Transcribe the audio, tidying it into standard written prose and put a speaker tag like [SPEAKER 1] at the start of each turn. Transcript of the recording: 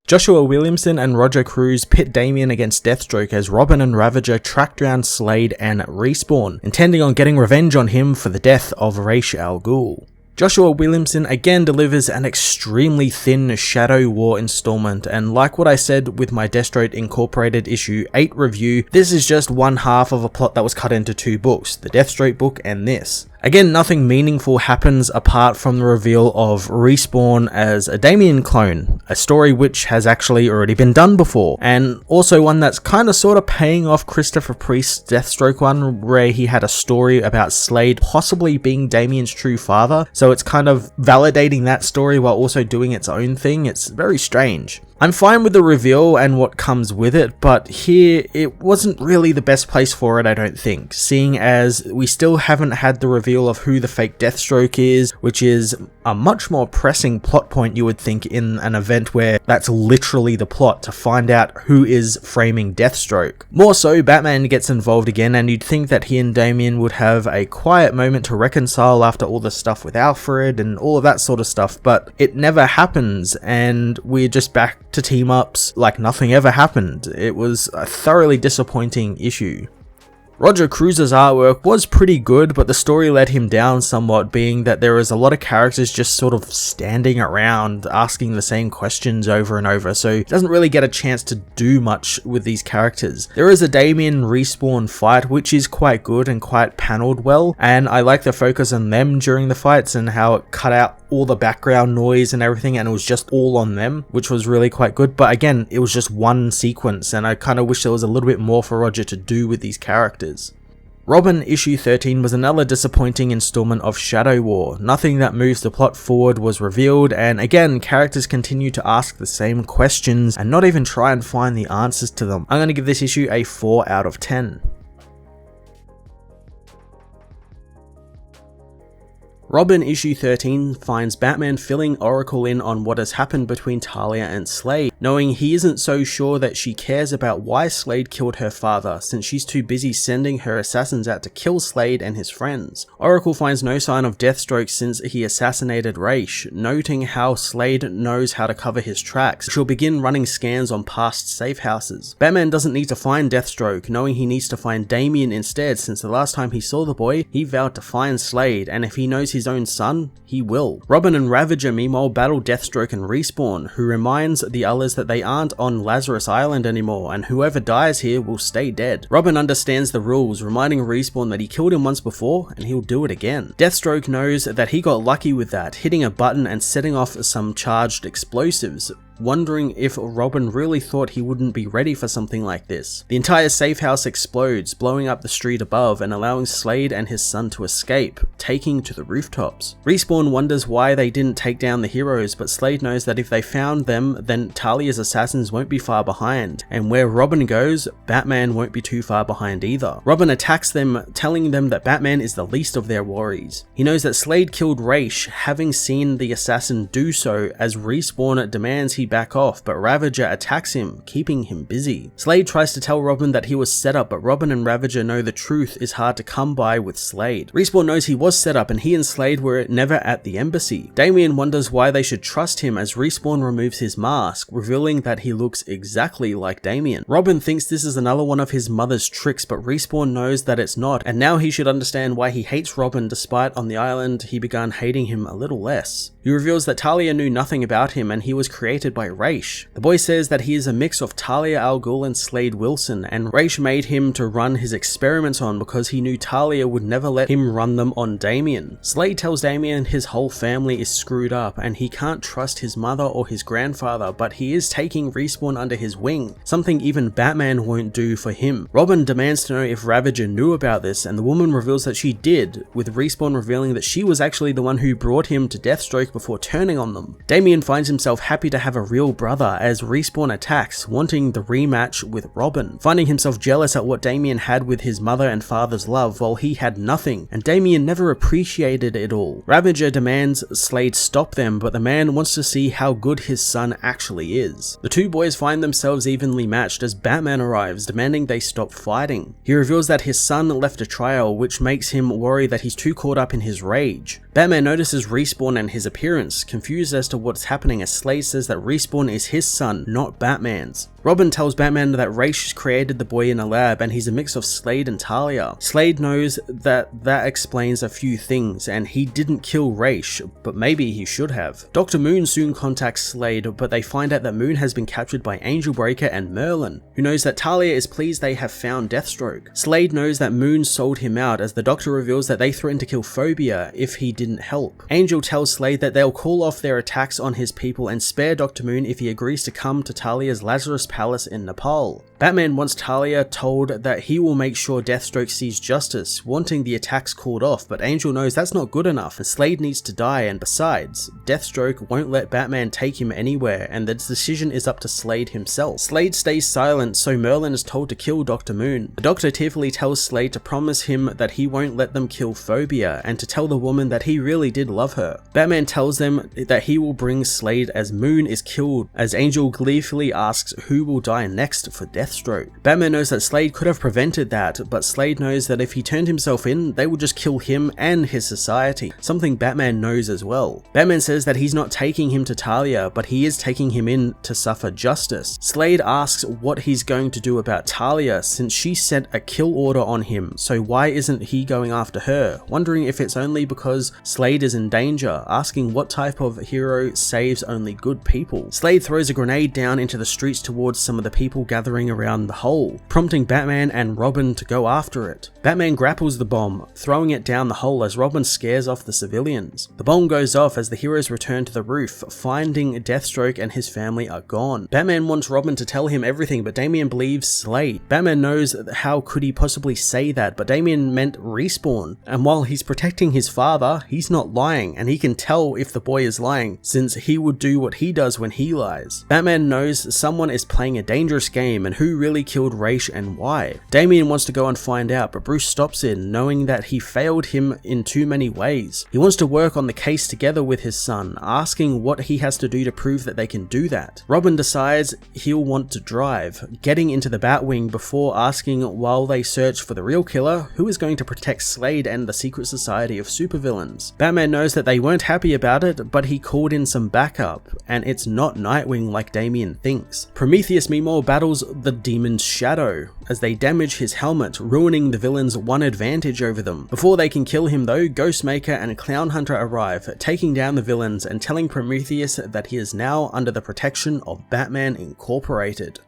[SPEAKER 1] Joshua Williamson and Roger Cruz pit Damian against Deathstroke as Robin and Ravager track down Slade and Respawn, intending on getting revenge on him for the death of Ra's al Ghul. Joshua Williamson again delivers an extremely thin Shadow War installment, and like what I said with my Deathstroke Incorporated issue 8 review, this is just one half of a plot that was cut into 2 books, the Deathstroke book and this. Again, nothing meaningful happens apart from the reveal of Respawn as a Damian clone, a story which has actually already been done before, and also one that's kind of sort of paying off Christopher Priest's Deathstroke one, where he had a story about Slade possibly being Damian's true father, so it's kind of validating that story while also doing its own thing. It's very strange. I'm fine with the reveal and what comes with it, but here it wasn't really the best place for it, I don't think, seeing as we still haven't had the reveal of who the fake Deathstroke is, which is a much more pressing plot point you would think in an event where that's literally the plot, to find out who is framing Deathstroke. More so, Batman gets involved again, and you'd think that he and Damian would have a quiet moment to reconcile after all the stuff with Alfred and all of that sort of stuff, but it never happens, and we're just back to team ups like nothing ever happened. It was a thoroughly disappointing issue. Roger Cruz's artwork was pretty good, but the story let him down somewhat, being that there is a lot of characters just sort of standing around asking the same questions over and over, so he doesn't really get a chance to do much with these characters. There is a Damian Respawn fight which is quite good and quite panelled well, and I like the focus on them during the fights and how it cut out all the background noise and everything, and it was just all on them, which was really quite good. But again, it was just one sequence, and I kind of wish there was a little bit more for Roger to do with these characters. Robin issue 13 was another disappointing installment of Shadow War. Nothing that moves the plot forward was revealed, and again, characters continue to ask the same questions and not even try and find the answers to them. I'm going to give this issue a 4 out of 10. Robin issue 13 finds Batman filling Oracle in on what has happened between Talia and Slade, knowing he isn't so sure that she cares about why Slade killed her father, since she's too busy sending her assassins out to kill Slade and his friends. Oracle finds no sign of Deathstroke since he assassinated Ra's, noting how Slade knows how to cover his tracks. She'll begin running scans on past safe houses. Batman doesn't need to find Deathstroke, knowing he needs to find Damian instead, since the last time he saw the boy, he vowed to find Slade, and if he knows his own son, he will. Robin and Ravager meanwhile battle Deathstroke and Respawn, who reminds the others that they aren't on Lazarus Island anymore, and whoever dies here will stay dead. Robin understands the rules, reminding Respawn that he killed him once before and he'll do it again. Deathstroke knows that he got lucky with that, hitting a button and setting off some charged explosives, wondering if Robin really thought he wouldn't be ready for something like this. The entire safe house explodes, blowing up the street above and allowing Slade and his son to escape, taking to the rooftops. Respawn wonders why they didn't take down the heroes, but Slade knows that if they found them, then Talia's assassins won't be far behind, and where Robin goes, Batman won't be too far behind either. Robin attacks them, telling them that Batman is the least of their worries. He knows that Slade killed Ra's, having seen the assassin do so, as Respawn demands he back off, but Ravager attacks him, keeping him busy. Slade tries to tell Robin that he was set up, but Robin and Ravager know the truth is hard to come by with Slade. Respawn knows he was set up, and he and Slade were never at the embassy. Damian wonders why they should trust him as Respawn removes his mask, revealing that he looks exactly like Damian. Robin thinks this is another one of his mother's tricks, but Respawn knows that it's not, and now he should understand why he hates Robin, despite on the island he began hating him a little less. He reveals that Talia knew nothing about him and he was created by Ra's. The boy says that he is a mix of Talia al Ghul and Slade Wilson, and Ra's made him to run his experiments on because he knew Talia would never let him run them on Damian. Slade tells Damian his whole family is screwed up and he can't trust his mother or his grandfather, but he is taking Respawn under his wing, something even Batman won't do for him. Robin demands to know if Ravager knew about this, and the woman reveals that she did, with Respawn revealing that she was actually the one who brought him to Deathstroke before turning on them. Damian finds himself happy to have a real brother as Respawn attacks, wanting the rematch with Robin, finding himself jealous at what Damian had with his mother and father's love while he had nothing, and Damian never appreciated it all. Ravager demands Slade stop them, but the man wants to see how good his son actually is. The two boys find themselves evenly matched as Batman arrives, demanding they stop fighting. He reveals that his son left a trail, which makes him worry that he's too caught up in his rage. Batman notices Respawn and his appearance, confused as to what's happening as Slade says that Respawn is his son, not Batman's. Robin tells Batman that Ra's created the boy in a lab and he's a mix of Slade and Talia. Slade knows that explains a few things, and he didn't kill Ra's, but maybe he should have. Dr. Moon soon contacts Slade, but they find out that Moon has been captured by Angel Breaker and Merlin, who knows that Talia is pleased they have found Deathstroke. Slade knows that Moon sold him out, as the Doctor reveals that they threatened to kill Phobia if he didn't help. Angel tells Slade that they'll call off their attacks on his people and spare Dr. Moon if he agrees to come to Talia's Lazarus Palace in Nepal. Batman wants Talia told that he will make sure Deathstroke sees justice, wanting the attacks called off, but Angel knows that's not good enough and Slade needs to die, and besides, Deathstroke won't let Batman take him anywhere and the decision is up to Slade himself. Slade stays silent, so Merlin is told to kill Dr. Moon. The Doctor tearfully tells Slade to promise him that he won't let them kill Phobia and to tell the woman that he really did love her. Batman tells them that he will bring Slade as Moon is killed, as Angel gleefully asks who will die next for Deathstroke. Batman knows that Slade could have prevented that, but Slade knows that if he turned himself in, they would just kill him and his society, something Batman knows as well. Batman says that he's not taking him to Talia, but he is taking him in to suffer justice. Slade asks what he's going to do about Talia since she sent a kill order on him, so why isn't he going after her, wondering if it's only because Slade is in danger, asking what type of hero saves only good people. Slade throws a grenade down into the streets towards some of the people gathering around the hole, prompting Batman and Robin to go after it. Batman grapples the bomb, throwing it down the hole as Robin scares off the civilians. The bomb goes off as the heroes return to the roof, finding Deathstroke and his family are gone. Batman wants Robin to tell him everything, but Damian believes Slade. Batman knows how could he possibly say that, but Damian meant Respawn, and while he's protecting his father, he's not lying, and he can tell if the boy is lying, since he would do what he does when he lies. Batman knows someone is playing a dangerous game, and who really killed Ra's and why. Damian wants to go and find out, but Bruce stops in, knowing that he failed him in too many ways. He wants to work on the case together with his son, asking what he has to do to prove that they can do that. Robin decides he'll want to drive, getting into the Batwing before asking while they search for the real killer, who is going to protect Slade and the secret society of supervillains. Batman knows that they weren't happy about it, but he called in some backup, and it's not Nightwing like Damian thinks. Prometheus meanwhile battles the demon's shadow as they damage his helmet, ruining the villain's one advantage over them. Before they can kill him though, Ghostmaker and Clown Hunter arrive, taking down the villains and telling Prometheus that he is now under the protection of Batman Incorporated.